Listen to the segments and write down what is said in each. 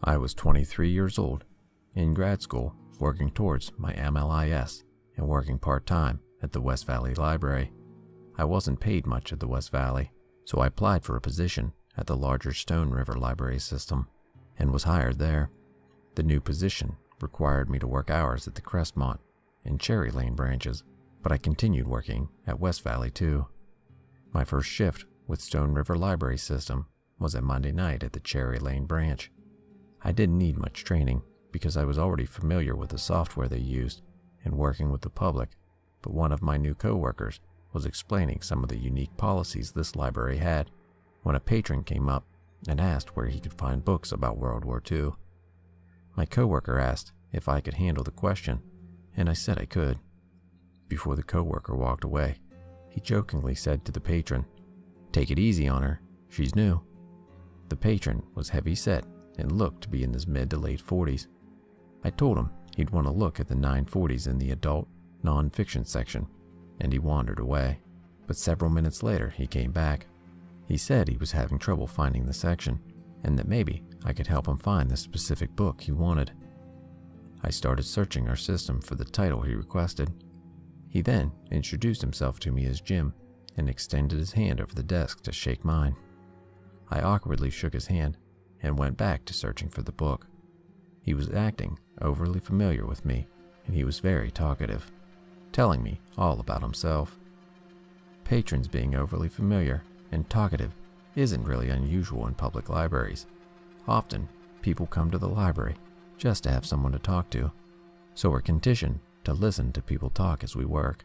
I was 23 years old, in grad school, working towards my MLIS and working part-time at the West Valley Library. I wasn't paid much at the West Valley, so I applied for a position at the larger Stone River Library system and was hired there. The new position required me to work hours at the Crestmont and Cherry Lane branches, but I continued working at West Valley too. My first shift with Stone River Library system was a Monday night at the Cherry Lane branch. I didn't need much training because I was already familiar with the software they used and working with the public, but one of my new coworkers was explaining some of the unique policies this library had when a patron came up and asked where he could find books about World War II. My coworker asked if I could handle the question, and I said I could. Before the coworker walked away, he jokingly said to the patron, "Take it easy on her, she's new." The patron was heavy-set and looked to be in his mid to late 40s. I told him he'd want to look at the 940s in the adult non-fiction section, and he wandered away. But several minutes later, he came back. He said he was having trouble finding the section, and that maybe I could help him find the specific book he wanted. I started searching our system for the title he requested. He then introduced himself to me as Jim and extended his hand over the desk to shake mine. I awkwardly shook his hand and went back to searching for the book. He was acting overly familiar with me, and he was very talkative, telling me all about himself. Patrons being overly familiar and talkative isn't really unusual in public libraries. Often, people come to the library just to have someone to talk to, so we're conditioned to listen to people talk as we work,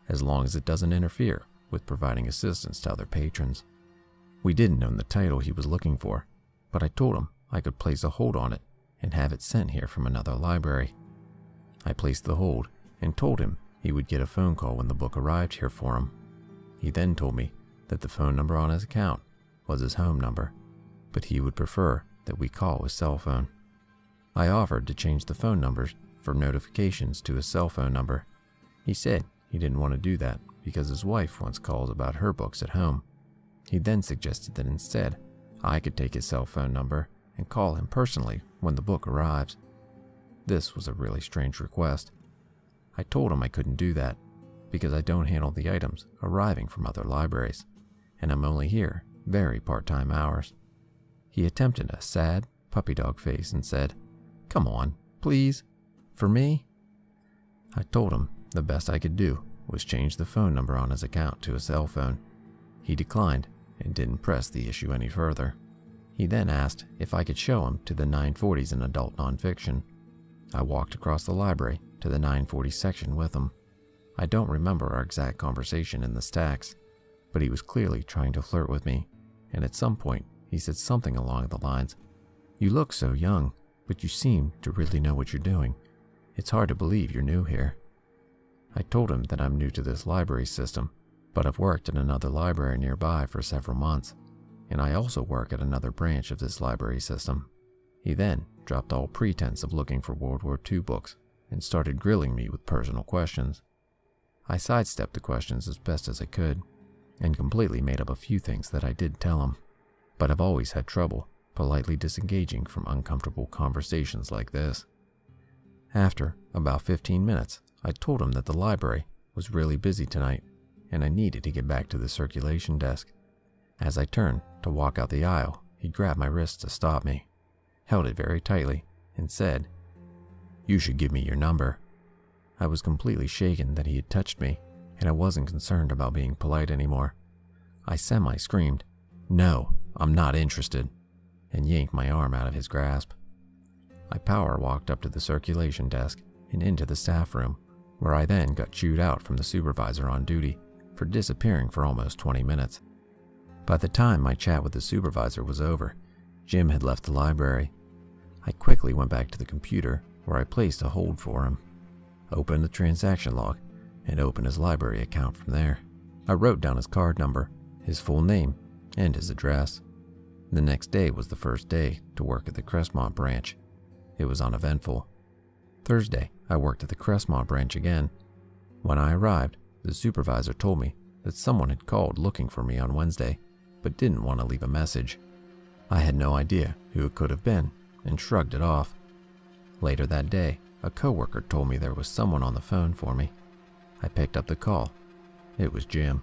as long as it doesn't interfere with providing assistance to other patrons. We didn't know the title he was looking for, but I told him I could place a hold on it and have it sent here from another library. I placed the hold and told him he would get a phone call when the book arrived here for him. He then told me that the phone number on his account was his home number, but he would prefer that we call his cell phone. I offered to change the phone numbers for notifications to his cell phone number. He said he didn't want to do that because his wife wants calls about her books at home. He then suggested that instead I could take his cell phone number and call him personally when the book arrives. This was a really strange request. I told him I couldn't do that because I don't handle the items arriving from other libraries, and I'm only here very part-time hours. He attempted a sad puppy dog face and said, "Come on, please, for me?" I told him the best I could do was change the phone number on his account to a cell phone. He declined and didn't press the issue any further. He then asked if I could show him to the 940s in adult nonfiction. I walked across the library to the 940 section with him. I don't remember our exact conversation in the stacks, but he was clearly trying to flirt with me, and at some point he said something along the lines, "You look so young, but you seem to really know what you're doing. It's hard to believe you're new here." I told him that I'm new to this library system, but I've worked at another library nearby for several months, and I also work at another branch of this library system. He then dropped all pretense of looking for World War II books and started grilling me with personal questions. I sidestepped the questions as best as I could, and completely made up a few things that I did tell him, but I've always had trouble politely disengaging from uncomfortable conversations like this. After about 15 minutes, I told him that the library was really busy tonight, and I needed to get back to the circulation desk. As I turned to walk out the aisle, he grabbed my wrist to stop me, held it very tightly, and said, "You should give me your number." I was completely shaken that he had touched me, and I wasn't concerned about being polite anymore. I semi-screamed, "No, I'm not interested," and yanked my arm out of his grasp. I power walked up to the circulation desk and into the staff room, where I then got chewed out from the supervisor on duty for disappearing for almost 20 minutes. By the time my chat with the supervisor was over, Jim had left the library. I quickly went back to the computer where I placed a hold for him, opened the transaction log, and opened his library account from there. I wrote down his card number, his full name, and his address. The next day was the first day to work at the Crestmont branch. It was uneventful. Thursday, I worked at the Crestmont branch again. When I arrived, the supervisor told me that someone had called looking for me on Wednesday, but didn't want to leave a message. I had no idea who it could have been, and shrugged it off. Later that day, a coworker told me there was someone on the phone for me. I picked up the call. It was Jim.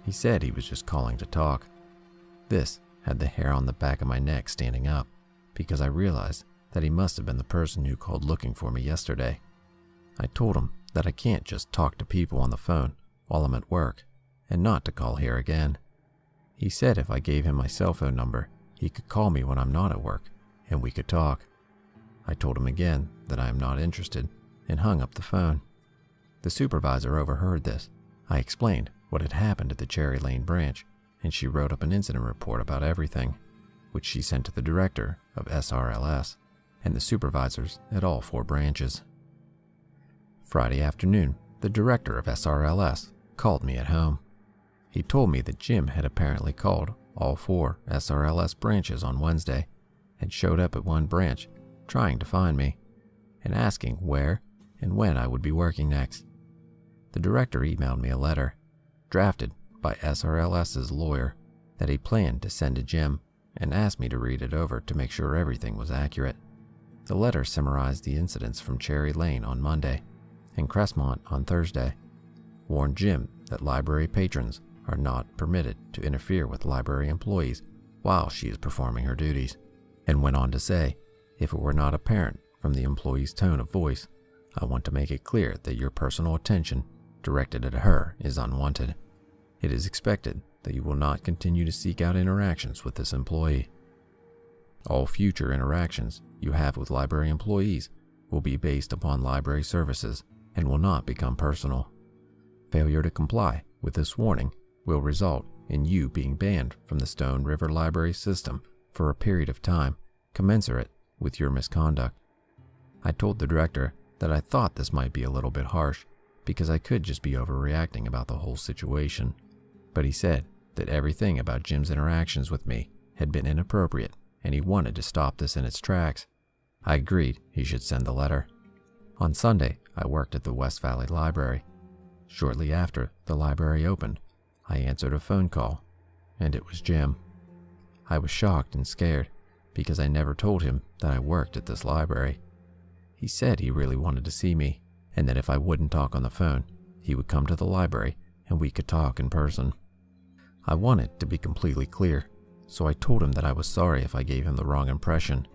He said he was just calling to talk. This had the hair on the back of my neck standing up because I realized that he must have been the person who called looking for me yesterday. I told him that I can't just talk to people on the phone while I'm at work and not to call here again. He said if I gave him my cell phone number, he could call me when I'm not at work and we could talk. I told him again that I am not interested and hung up the phone. The supervisor overheard this. I explained what had happened at the Cherry Lane branch, and she wrote up an incident report about everything, which she sent to the director of SRLS and the supervisors at all 4 branches. Friday afternoon, the director of SRLS called me at home. He told me that Jim had apparently called all 4 SRLS branches on Wednesday and showed up at one branch trying to find me and asking where and when I would be working next. The director emailed me a letter, drafted by SRLS's lawyer, that he planned to send to Jim and asked me to read it over to make sure everything was accurate. The letter summarized the incidents from Cherry Lane on Monday and Crestmont on Thursday, warned Jim that library patrons are not permitted to interfere with library employees while she is performing her duties, and went on to say, if it were not apparent from the employee's tone of voice, I want to make it clear that your personal attention directed at her is unwanted. It is expected that you will not continue to seek out interactions with this employee. All future interactions you have with library employees will be based upon library services and will not become personal. Failure to comply with this warning will result in you being banned from the Stone River Library system for a period of time commensurate with your misconduct. I told the director that I thought this might be a little bit harsh because I could just be overreacting about the whole situation, but he said that everything about Jim's interactions with me had been inappropriate and he wanted to stop this in its tracks. I agreed he should send the letter. On Sunday, I worked at the West Valley Library. Shortly after the library opened, I answered a phone call, and it was Jim. I was shocked and scared because I never told him that I worked at this library. He said he really wanted to see me, and that if I wouldn't talk on the phone, he would come to the library and we could talk in person. I wanted to be completely clear, so I told him that I was sorry if I gave him the wrong impression,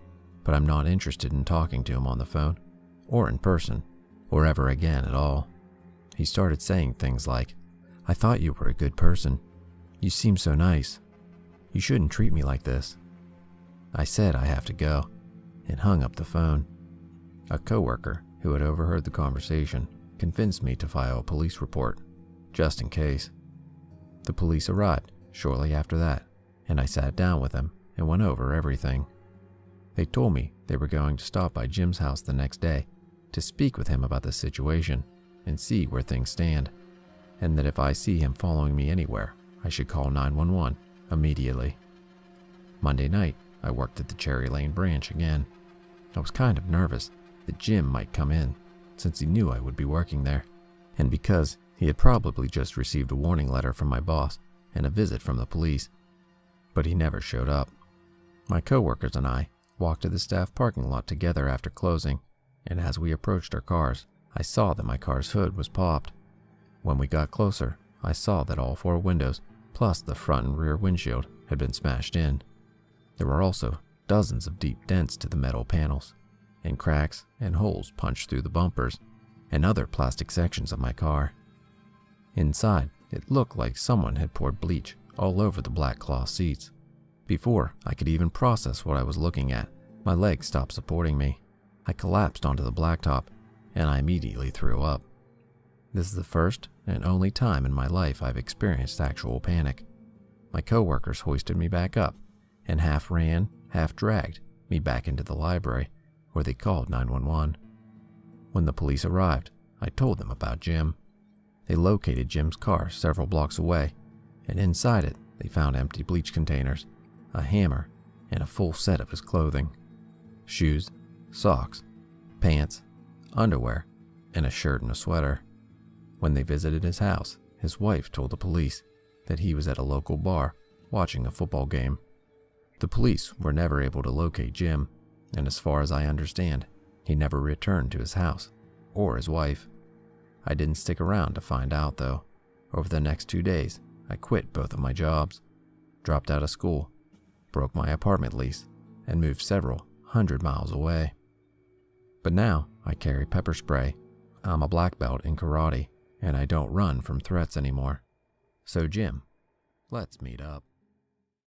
but I'm not interested in talking to him on the phone, or in person, or ever again at all. He started saying things like, I thought you were a good person. You seem so nice. You shouldn't treat me like this. I said I have to go, and hung up the phone. A coworker who had overheard the conversation convinced me to file a police report, just in case. The police arrived shortly after that, and I sat down with them and went over everything. They told me they were going to stop by Jim's house the next day to speak with him about the situation and see where things stand, and that if I see him following me anywhere, I should call 911 immediately. Monday night, I worked at the Cherry Lane branch again. I was kind of nervous that Jim might come in, since he knew I would be working there, and because he had probably just received a warning letter from my boss and a visit from the police. But he never showed up. My coworkers and I walked to the staff parking lot together after closing, and as we approached our cars, I saw that my car's hood was popped. When we got closer, I saw that all 4 windows, plus the front and rear windshield, had been smashed in. There were also dozens of deep dents to the metal panels, and cracks and holes punched through the bumpers and other plastic sections of my car. Inside, it looked like someone had poured bleach all over the black cloth seats. Before I could even process what I was looking at, my legs stopped supporting me. I collapsed onto the blacktop, and I immediately threw up. This is the first and only time in my life I've experienced actual panic. My coworkers hoisted me back up and half ran, half dragged me back into the library, where they called 911. When the police arrived, I told them about Jim. They located Jim's car several blocks away, and inside it they found empty bleach containers, a hammer, and a full set of his clothing: shoes, socks, pants, underwear, and a shirt and a sweater. When they visited his house, his wife told the police that he was at a local bar watching a football game. The police were never able to locate Jim, and as far as I understand, he never returned to his house or his wife. I didn't stick around to find out though. Over the next 2 days, I quit both of my jobs, dropped out of school, broke my apartment lease, and moved several 100 miles away. But now I carry pepper spray. I'm a black belt in karate, and I don't run from threats anymore. So Jim, let's meet up.